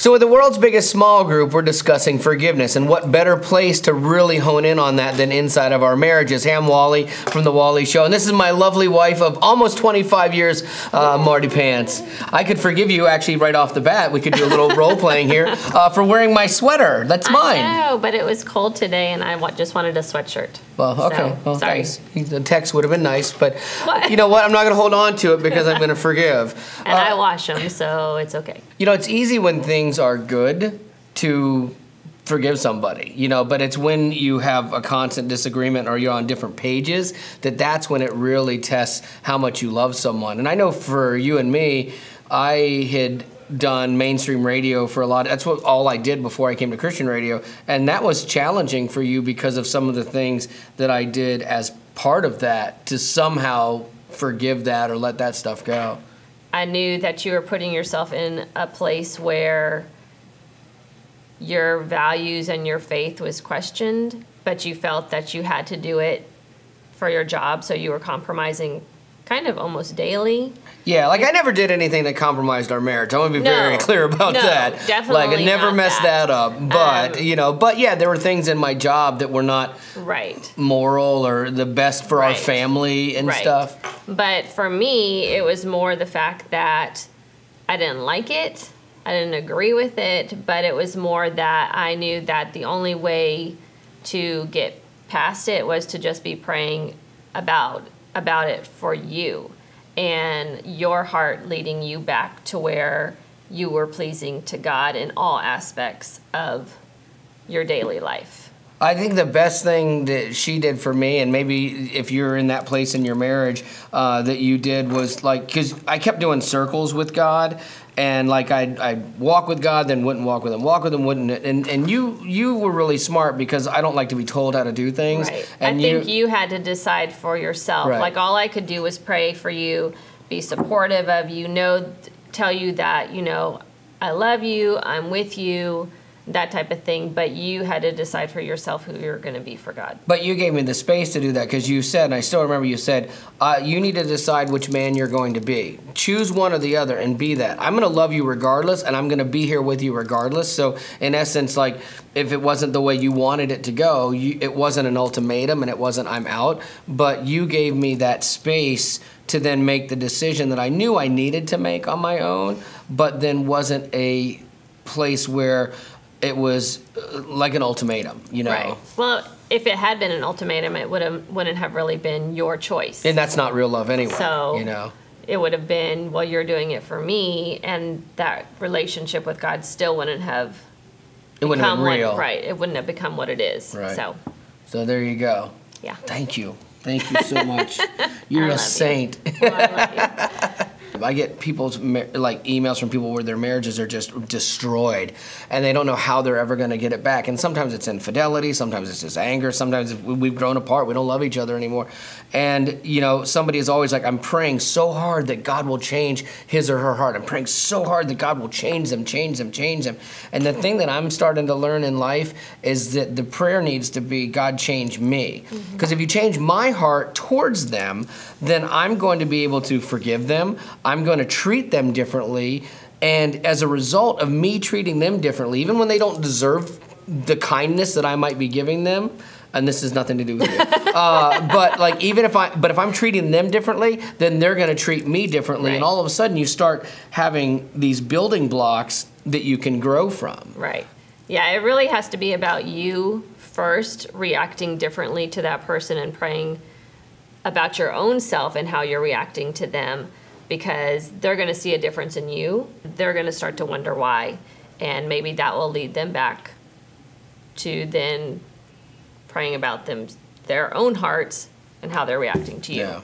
So with the world's biggest small group, we're discussing forgiveness, and what better place to really hone in on that than inside of our marriages. Hey, I'm Wally from the Wally Show, and this is my lovely wife of almost 25 years, Marty Pants. I could forgive you actually right off the bat. We could do a little role playing here for wearing my sweater. That's mine. I know, but it was cold today, and I just wanted a sweatshirt. Well, okay. So, well, sorry. Thanks. The text would have been nice, but you know what? I'm not going to hold on to it because I'm going to forgive. And I wash them, so it's okay. You know, it's easy when things are good to forgive somebody, you know, but it's when you have a constant disagreement or you're on different pages that's when it really tests how much you love someone. And I know for you and me, I had done mainstream radio for a lot. That's what all I did before I came to Christian radio, and that was challenging for you because of some of the things that I did as part of that to somehow forgive that or let that stuff go. I knew that you were putting yourself in a place where your values and your faith was questioned, but you felt that you had to do it for your job, so you were compromising kind of almost daily. Yeah, like I never did anything that compromised our marriage. I want to be very clear about that. Definitely like I never messed that up. But you know, but yeah, there were things in my job that were not moral or the best for our family and stuff. But for me, it was more the fact that I didn't like it. I didn't agree with it, but it was more that I knew that the only way to get past it was to just be praying about it for you and your heart leading you back to where you were pleasing to God in all aspects of your daily life. I think the best thing that she did for me, and maybe if you're in that place in your marriage that you did, was like, because I kept doing circles with God, and like I'd walk with God, then wouldn't walk with him, walk with him, wouldn't. And you were really smart because I don't like to be told how to do things. Right. And I think you had to decide for yourself. Right. Like all I could do was pray for you, be supportive of you, tell you that, I love you, I'm with you, that type of thing, but you had to decide for yourself who you're going to be for God. But you gave me the space to do that because you said, and I still remember you said, you need to decide which man you're going to be. Choose one or the other and be that. I'm going to love you regardless, and I'm going to be here with you regardless. So in essence, like if it wasn't the way you wanted it to go, it wasn't an ultimatum and it wasn't I'm out, but you gave me that space to then make the decision that I knew I needed to make on my own, but then wasn't a place where it was like an ultimatum, Right. Well, if it had been an ultimatum, it wouldn't have really been your choice. And that's not real love anyway. So, it would have been, well, you're doing it for me, and that relationship with God still wouldn't have It wouldn't have been real. Right. It wouldn't have become what it is. Right. So there you go. Yeah. Thank you. Thank you so much. You're a saint. Well, I love you. I get people's emails from people where their marriages are just destroyed and they don't know how they're ever going to get it back. And sometimes it's infidelity, sometimes it's just anger, sometimes we've grown apart, we don't love each other anymore. And somebody is always like, I'm praying so hard that God will change his or her heart. I'm praying so hard that God will change them. And the thing that I'm starting to learn in life is that the prayer needs to be, God, change me. Because if you change my heart towards them, then I'm going to be able to forgive them. I'm going to treat them differently, and as a result of me treating them differently, even when they don't deserve the kindness that I might be giving them, and this has nothing to do with you, but like if I'm treating them differently, then they're going to treat me differently, and all of a sudden you start having these building blocks that you can grow from. Right. Yeah, it really has to be about you first reacting differently to that person and praying about your own self and how you're reacting to them, because they're going to see a difference in you. They're going to start to wonder why, and maybe that will lead them back to then praying about their own hearts and how they're reacting to you. Yeah.